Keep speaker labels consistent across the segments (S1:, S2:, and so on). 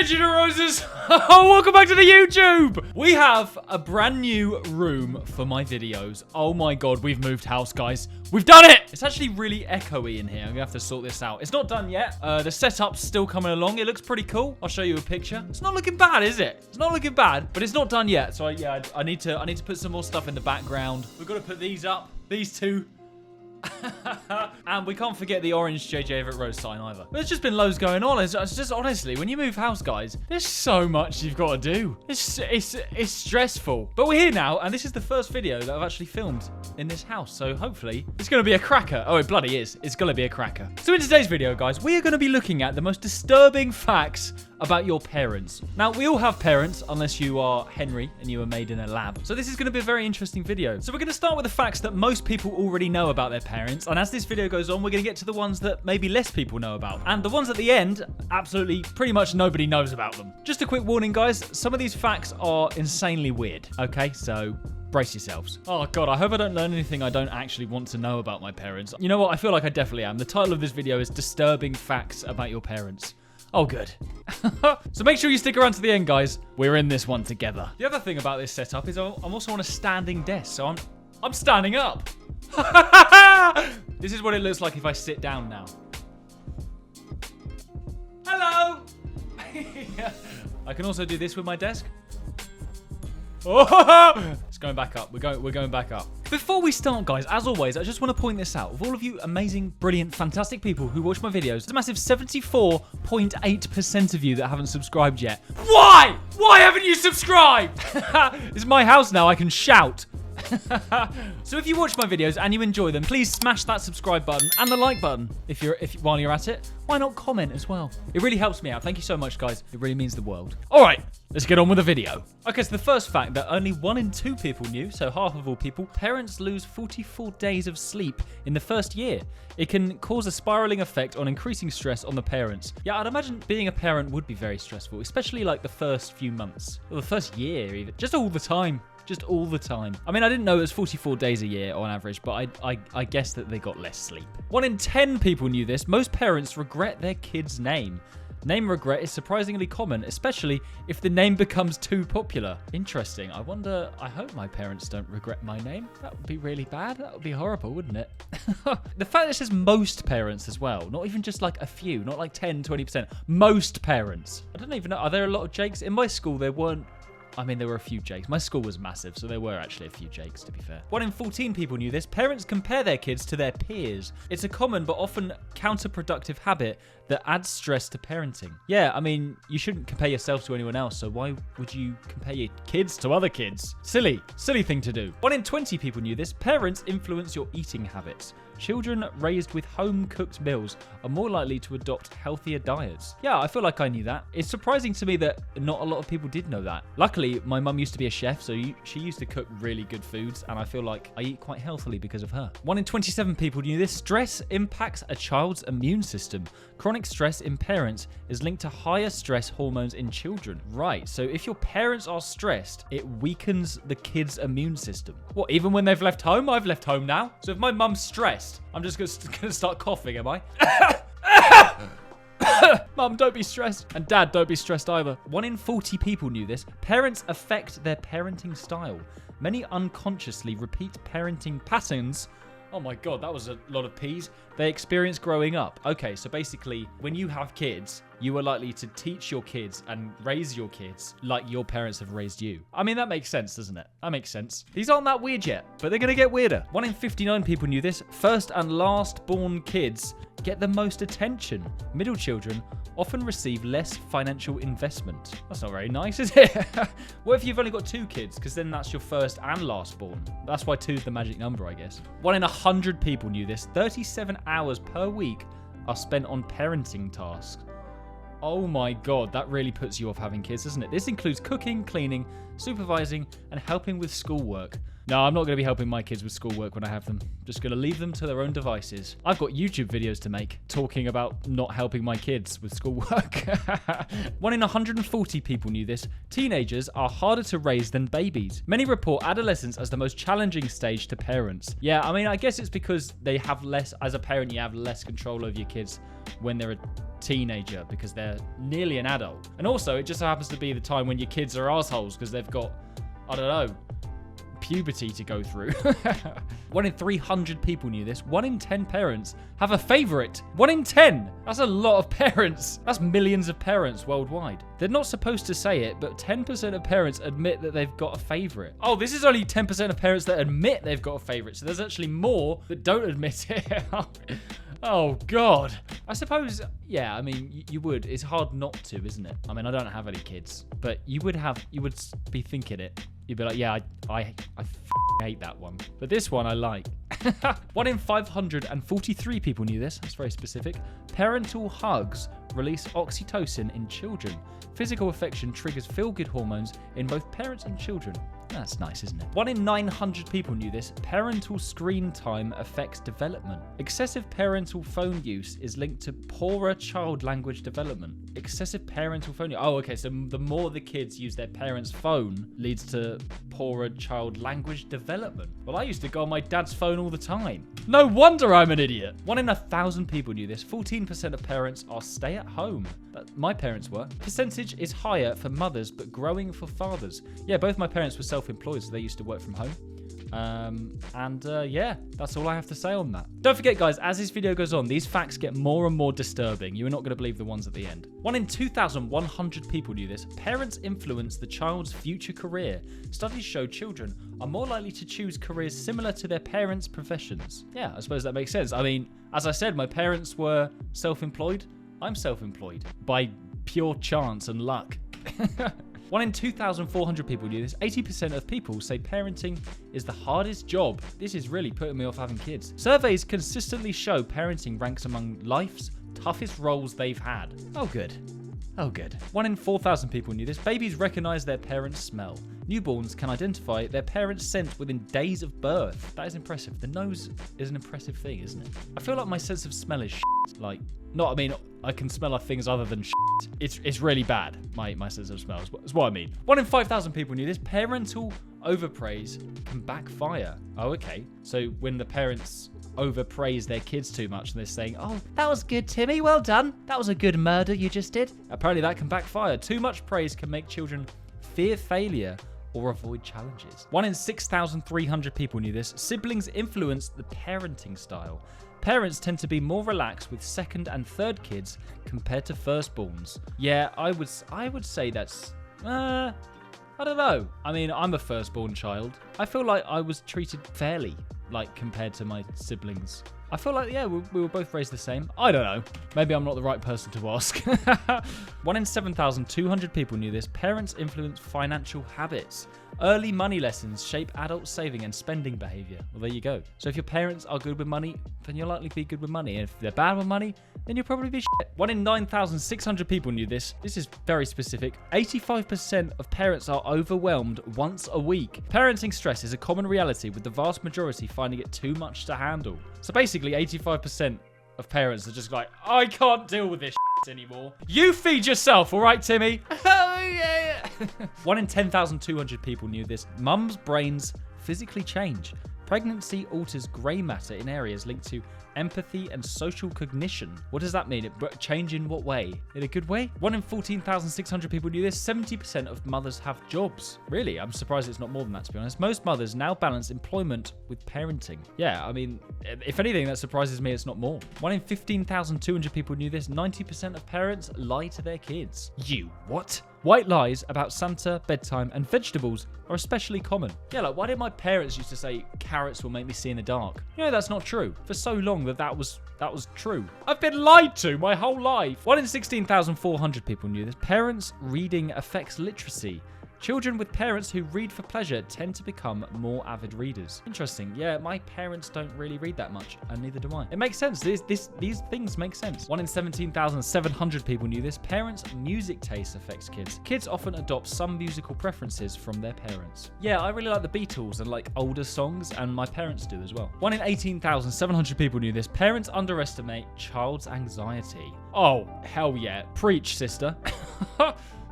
S1: Gina Roses! Oh, welcome back to the YouTube! We have a brand new room for my videos. Oh my god, we've moved house, guys. We've done it! It's actually really echoey in here. I'm gonna have to sort this out. It's not done yet. The setup's still coming along. It looks pretty cool. I'll show you a picture. It's not looking bad, is it? It's not looking bad, but it's not done yet. So yeah, I need to put some more stuff in the background. We've got to put these up. These two. And we can't forget the orange JJ Everett Rose sign either. There's just been loads going on. It's just honestly, when you move house, guys, there's so much you've got to do. It's stressful. But we're here now, and this is the first video that I've actually filmed in this house. So hopefully it's going to be a cracker. Oh, it bloody is. It's going to be a cracker. So in today's video, guys, we are going to be looking at the most disturbing facts about your parents. Now, we all have parents, unless you are Henry and you were made in a lab. So this is going to be a very interesting video. So we're going to start with the facts that most people already know about their parents. And as this video goes on, we're going to get to the ones that maybe less people know about. And the ones at the end, absolutely pretty much nobody knows about them. Just a quick warning, guys. Some of these facts are insanely weird. Okay, so brace yourselves. Oh god, I hope I don't learn anything I don't actually want to know about my parents. You know what? I feel like I definitely am. The title of this video is Disturbing Facts About Your Parents. Oh, good. So make sure you stick around to the end, guys. We're in this one together. The other thing about this setup is I'm also on a standing desk, so I'm standing up. This is what it looks like if I sit down now. Hello. I can also do this with my desk. Oh, it's going back up. We're going back up. Before we start, guys, as always, I just want to point this out. Of all of you amazing, brilliant, fantastic people who watch my videos, there's a massive 74.8% of you that haven't subscribed yet. Why? Why haven't you subscribed? It's my house now. I can shout. So if you watch my videos and you enjoy them, please smash that subscribe button and the like button while you're at it. Why not comment as well? It really helps me out. Thank you so much, guys. It really means the world. All right, let's get on with the video. Okay, so the first fact that only 1 in 2 people knew, so half of all people, parents lose 44 days of sleep in the first year. It can cause a spiraling effect on increasing stress on the parents. Yeah, I'd imagine being a parent would be very stressful, especially like the first few months, or the first year even, just all the time. Just all the time. I mean, I didn't know it was 44 days a year on average, but I guess that they got less sleep. 1 in 10 people knew this. Most parents regret their kid's name. Name regret is surprisingly common, especially if the name becomes too popular. Interesting. I hope my parents don't regret my name. That would be really bad. That would be horrible, wouldn't it? The fact that it says most parents as well, not even just like a few, not like 10, 20%. Most parents. I don't even know. Are there a lot of Jakes? In my school, there weren't. I mean, there were a few Jakes. My school was massive, so there were actually a few Jakes, to be fair. 1 in 14 people knew this. Parents compare their kids to their peers. It's a common but often counterproductive habit that adds stress to parenting. Yeah, I mean, you shouldn't compare yourself to anyone else, so why would you compare your kids to other kids? Silly thing to do. 1 in 20 people knew this. Parents influence your eating habits. Children raised with home-cooked meals are more likely to adopt healthier diets. Yeah, I feel like I knew that. It's surprising to me that not a lot of people did know that. Luckily, my mum used to be a chef, so she used to cook really good foods, and I feel like I eat quite healthily because of her. 1 in 27 people knew this. Stress impacts a child's immune system. Chronic stress in parents is linked to higher stress hormones in children. Right, so if your parents are stressed, it weakens the kid's immune system. What, even when they've left home? I've left home now. So if my mum's stressed, I'm just gonna start coughing, am I? Mum, don't be stressed. And Dad, don't be stressed either. 1 in 40 people knew this. Parents affect their parenting style. Many unconsciously repeat parenting patterns. Oh my god, that was a lot of P's. They experience growing up. Okay, so basically, when you have kids, you are likely to teach your kids and raise your kids like your parents have raised you. I mean, that makes sense, doesn't it? That makes sense. These aren't that weird yet, but they're going to get weirder. 1 in 59 people knew this. First and last born kids get the most attention. Middle children often receive less financial investment. That's not very nice, is it? What if you've only got 2 kids? Because then that's your first and last born. That's why 2 is the magic number, I guess. 1 in 100 people knew this. 37 hours per week are spent on parenting tasks. Oh my god, that really puts you off having kids, doesn't it? This includes cooking, cleaning, supervising, and helping with schoolwork. No, I'm not going to be helping my kids with schoolwork when I have them. Just going to leave them to their own devices. I've got YouTube videos to make talking about not helping my kids with schoolwork. 1 in 140 people knew this. Teenagers are harder to raise than babies. Many report adolescence as the most challenging stage to parents. Yeah, I mean, I guess it's because they have less, as a parent, you have less control over your kids when they're a teenager because they're nearly an adult. And also, it just happens to be the time when your kids are assholes because they've got, I don't know, puberty to go through. 1 in 300 people knew this. 1 in 10 parents have a favorite. 1 in 10. That's a lot of parents. That's millions of parents worldwide. They're not supposed to say it, but 10% of parents admit that they've got a favorite. Oh, this is only 10% of parents that admit they've got a favorite. So there's actually more that don't admit it. Oh, God. I suppose, yeah, I mean, you would. It's hard not to, isn't it? I mean, I don't have any kids, but you would be thinking it. You'd be like, yeah, I hate that one. But this one I like. 1 in 543 people knew this. That's very specific. Parental hugs release oxytocin in children. Physical affection triggers feel-good hormones in both parents and children. That's nice, isn't it? 1 in 900 people knew this. Parental screen time affects development. Excessive parental phone use is linked to poorer child language development. Excessive parental phone use. Oh, okay. So the more the kids use their parents' phone leads to poorer child language development. Well, I used to go on my dad's phone all the time. No wonder I'm an idiot. 1 in 1,000 people knew this. 14% of parents are stay at home. But my parents were. Percentage is higher for mothers, but growing for fathers. Yeah, both my parents were self-employed, so they used to work from home. Yeah, that's all I have to say on that. Don't forget, guys, as this video goes on, these facts get more and more disturbing. You are not going to believe the ones at the end. 1 in 2,100 people knew this. Parents influence the child's future career. Studies show children are more likely to choose careers similar to their parents' professions. Yeah, I suppose that makes sense. I mean, as I said, my parents were self-employed. I'm self-employed by pure chance and luck. 1 in 2,400 people knew this. 80% of people say parenting is the hardest job. This is really putting me off having kids. Surveys consistently show parenting ranks among life's toughest roles they've had. Oh, good. Oh, good. 1 in 4,000 people knew this. Babies recognize their parents' smell. Newborns can identify their parents' scent within days of birth. That is impressive. The nose is an impressive thing, isn't it? I feel like my sense of smell is shit. Like, not, I mean, I can smell things other than shit. It's really bad, my sense of smell is what I mean. 1 in 5,000 people knew this. Parental overpraise can backfire. Oh, okay. So when the parents overpraise their kids too much and they're saying, oh, that was good, Timmy, well done. That was a good murder you just did. Apparently that can backfire. Too much praise can make children fear failure or avoid challenges. 1 in 6,300 people knew this. Siblings influence the parenting style. Parents tend to be more relaxed with second and third kids compared to firstborns. Yeah, I would say that's, I don't know. I mean, I'm a firstborn child. I feel like I was treated fairly, like, compared to my siblings. I feel like, yeah, we were both raised the same. I don't know. Maybe I'm not the right person to ask. 1 in 7,200 people knew this. Parents influence financial habits. Early money lessons shape adult saving and spending behavior. Well, there you go. So if your parents are good with money, then you'll likely be good with money. And if they're bad with money, then you'll probably be shit. 1 in 9,600 people knew this. This is very specific. 85% of parents are overwhelmed once a week. Parenting stress is a common reality, with the vast majority finding it too much to handle. So basically, 85% of parents are just like, I can't deal with this shit anymore. You feed yourself, all right, Timmy? Oh, yeah. 1 in 10,200 people knew this. Mums' brains physically change. Pregnancy alters grey matter in areas linked to empathy and social cognition. What does that mean? Change in what way? In a good way? 1 in 14,600 people knew this. 70% of mothers have jobs. Really? I'm surprised it's not more than that, to be honest. Most mothers now balance employment with parenting. Yeah, I mean, if anything, that surprises me it's not more. 1 in 15,200 people knew this. 90% of parents lie to their kids. You what? White lies about Santa, bedtime, and vegetables are especially common. Yeah, like, why did my parents used to say carrots will make me see in the dark? You know, that's not true. For so long that was true. I've been lied to my whole life. 1 in 16,400 people knew this. Parents' reading affects literacy. Children with parents who read for pleasure tend to become more avid readers. Interesting. Yeah, my parents don't really read that much, and neither do I. It makes sense. These things make sense. 1 in 17,700 people knew this. Parents' music taste affects kids. Kids often adopt some musical preferences from their parents. Yeah, I really like the Beatles and like older songs, and my parents do as well. 1 in 18,700 people knew this. Parents underestimate child's anxiety. Oh, hell yeah. Preach, sister.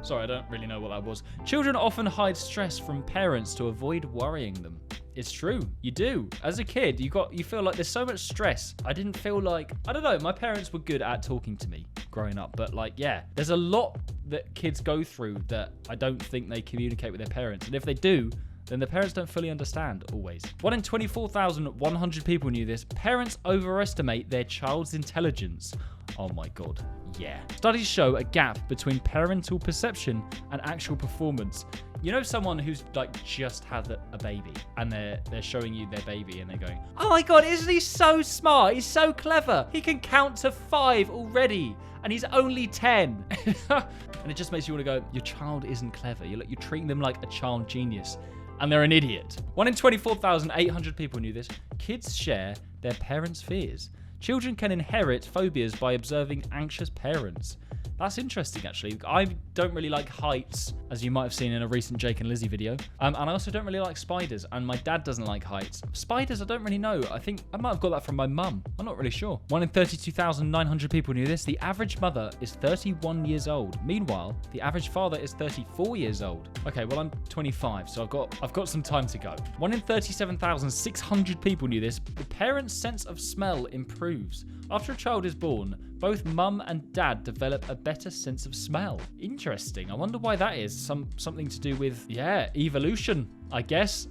S1: Sorry, I don't really know what that was. Children often hide stress from parents to avoid worrying them. It's true, you do. As a kid, you feel like there's so much stress. I didn't feel like, I don't know, my parents were good at talking to me growing up, but like, yeah, there's a lot that kids go through that I don't think they communicate with their parents. And if they do, then the parents don't fully understand always. 1 in 24,100 people knew this. Parents overestimate their child's intelligence. Oh my God, yeah. Studies show a gap between parental perception and actual performance. You know someone who's like just had a baby and they're showing you their baby and they're going, oh my God, isn't he so smart? He's so clever. He can count to 5 already and he's only 10. And it just makes you want to go, your child isn't clever. You're treating them like a child genius. And they're an idiot. 1 in 24,800 people knew this. Kids share their parents' fears. Children can inherit phobias by observing anxious parents. That's interesting, actually. I don't really like heights, as you might have seen in a recent Jake and Lizzie video. And I also don't really like spiders, and my dad doesn't like heights. Spiders, I don't really know. I think I might have got that from my mum. I'm not really sure. 1 in 32,900 people knew this. The average mother is 31 years old. Meanwhile, the average father is 34 years old. Okay, well, I'm 25, so I've got some time to go. 1 in 37,600 people knew this. The parent's sense of smell improves. After a child is born, both mum and dad develop a better sense of smell. Interesting. I wonder why that is. Something to do with, yeah, evolution, I guess.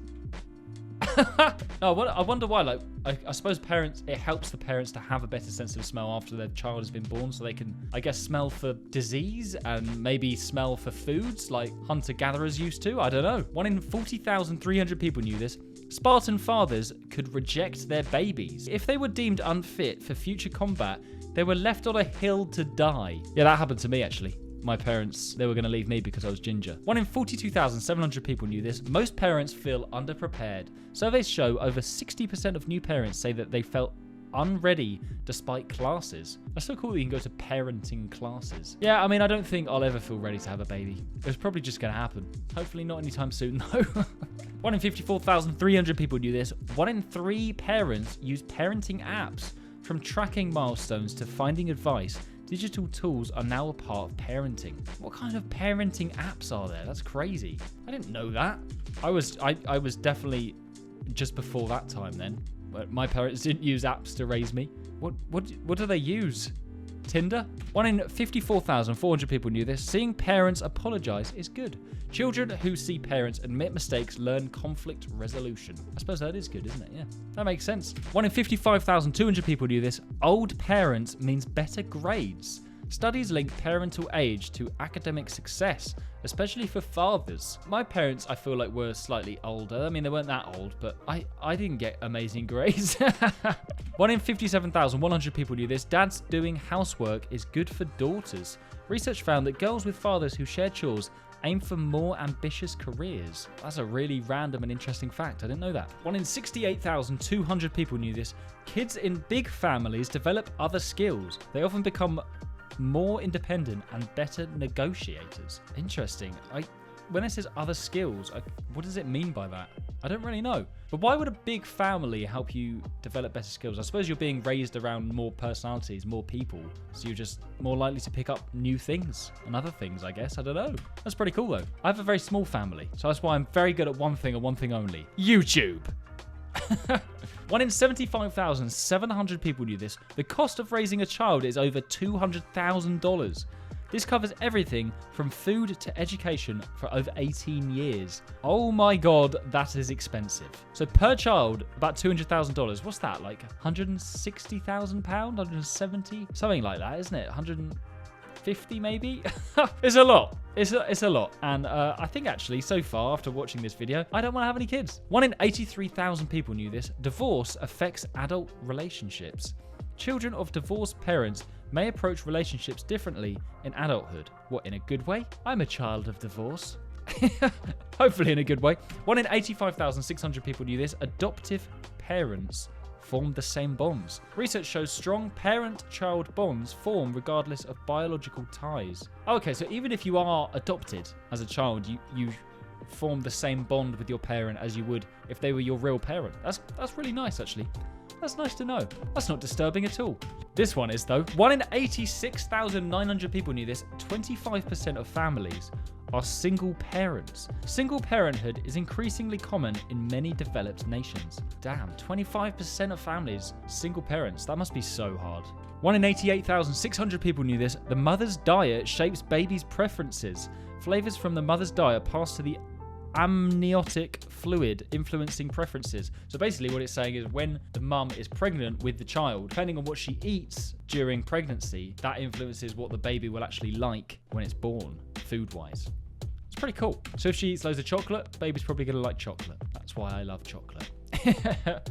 S1: No, I wonder why. Like, I suppose it helps the parents to have a better sense of smell after their child has been born, so they can, I guess, smell for disease and maybe smell for foods like hunter-gatherers used to. I don't know. 1 in 40,300 people knew this. Spartan fathers could reject their babies. If they were deemed unfit for future combat, they were left on a hill to die. Yeah, that happened to me, actually. My parents, they were going to leave me because I was ginger. 1 in 42,700 people knew this. Most parents feel underprepared. Surveys show over 60% of new parents say that they felt unready despite classes. That's so cool that you can go to parenting classes. Yeah, I mean, I don't think I'll ever feel ready to have a baby. It's probably just going to happen. Hopefully not anytime soon, though. 1 in 54,300 people knew this. 1 in 3 parents use parenting apps. From tracking milestones to finding advice, digital tools are now a part of parenting. What kind of parenting apps are there? That's crazy. I didn't know that. I was definitely just before that time then. But my parents didn't use apps to raise me. What do they use? Tinder? 1 in 54,400 people knew this. Seeing parents apologize is good. Children who see parents admit mistakes learn conflict resolution. I suppose that is good, isn't it? Yeah, that makes sense. 1 in 55,200 people knew this. Old parents means better grades. Studies link parental age to academic success, especially for fathers. My parents, I feel like, were slightly older. I mean, they weren't that old, but I didn't get amazing grades. 1 in 57,100 people knew this. Dads doing housework is good for daughters. Research found that girls with fathers who share chores aim for more ambitious careers. That's a really random and interesting fact. I didn't know that. 1 in 68,200 people knew this. Kids in big families develop other skills. They often become more independent and better negotiators. Interesting. When it says other skills, what does it mean by that? I don't really know. But why would a big family help you develop better skills? I suppose you're being raised around more personalities, more people, so you're just more likely to pick up new things and other things, I guess. I don't know. That's pretty cool, though. I have a very small family, so that's why I'm very good at one thing and one thing only. YouTube. 1 in 75,700 people knew this. The cost of raising a child is over $200,000. This covers everything from food to education for over 18 years. Oh my God, that is expensive. So per child, about $200,000. What's that, like £160,000? 170? Something like that, isn't it? 150 maybe? It's a lot. It's a lot. And I think actually so far after watching this video, I don't want to have any kids. 1 in 83,000 people knew this. Divorce affects adult relationships. Children of divorced parents may approach relationships differently in adulthood. What, in a good way? I'm a child of divorce. Hopefully in a good way. 1 in 85,600 people knew this. Adoptive parents form the same bonds. Research shows strong parent-child bonds form regardless of biological ties. Okay, so even if you are adopted as a child, you form the same bond with your parent as you would if they were your real parent. That's really nice, actually. That's nice to know. That's not disturbing at all. This one is, though. 1 in 86,900 people knew this. 25% of families are single parents. Single parenthood is increasingly common in many developed nations. Damn, 25% of families, single parents. That must be so hard. 1 in 88,600 people knew this. The mother's diet shapes babies' preferences. Flavors from the mother's diet pass to the amniotic fluid, influencing preferences. So basically what it's saying is when the mum is pregnant with the child, depending on what she eats during pregnancy, that influences what the baby will actually like when it's born, food-wise. It's pretty cool. So if she eats loads of chocolate, baby's probably going to like chocolate. That's why I love chocolate.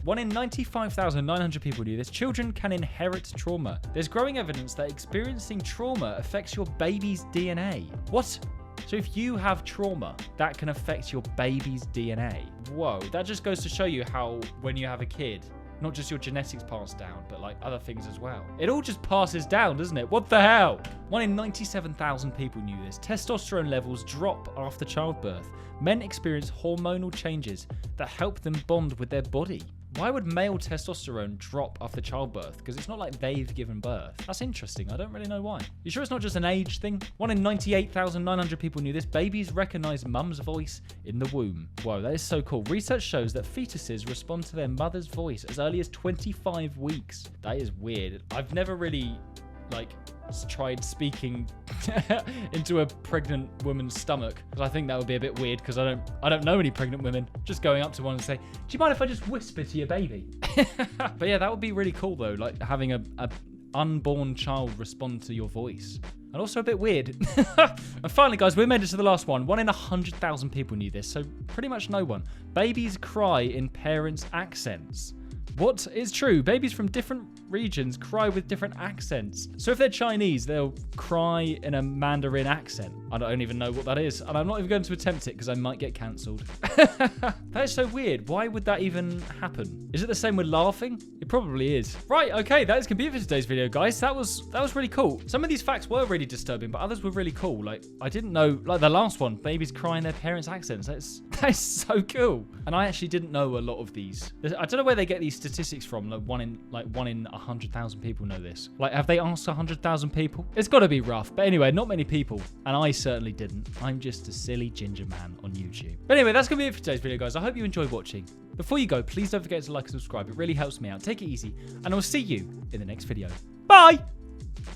S1: 1 in 95,900 people knew this. Children can inherit trauma. There's growing evidence that experiencing trauma affects your baby's DNA. What? So if you have trauma, that can affect your baby's DNA. Whoa, that just goes to show you how when you have a kid, not just your genetics pass down, but like other things as well. It all just passes down, doesn't it? What the hell? 1 in 97,000 people knew this. Testosterone levels drop after childbirth. Men experience hormonal changes that help them bond with their body. Why would male testosterone drop after childbirth? Because it's not like they've given birth. That's interesting. I don't really know why. You sure it's not just an age thing? 1 in 98,900 people knew this. Babies recognize mum's voice in the womb. Whoa, that is so cool. Research shows that fetuses respond to their mother's voice as early as 25 weeks. That is weird. I've never really, tried speaking into a pregnant woman's stomach, because I think that would be a bit weird, because I don't know any pregnant women. Just going up to one and say, do you mind if I just whisper to your baby? But yeah, that would be really cool though, like having a unborn child respond to your voice. And also a bit weird. And finally, guys, we made it to the last one. 1 in 100,000 people knew this, so pretty much no one. Babies cry in parents' accents. What is true? Babies from different regions cry with different accents. So if they're Chinese, they'll cry in a Mandarin accent. I don't even know what that is. And I'm not even going to attempt it because I might get cancelled. That is so weird. Why would that even happen? Is it the same with laughing? It probably is. Right, okay, that is going to be it for today's video, guys. That was really cool. Some of these facts were really disturbing, but others were really cool. Like, I didn't know, like the last one, babies cry in their parents' accents. That is so cool. And I actually didn't know a lot of these. I don't know where they get these statistics from. Like one in 100,000 people know this. Like, have they asked 100,000 people? It's got to be rough. But anyway, not many people. And I certainly didn't. I'm just a silly ginger man on YouTube. But anyway, that's going to be it for today's video, guys. I hope you enjoyed watching. Before you go, please don't forget to like and subscribe. It really helps me out. Take it easy. And I'll see you in the next video. Bye!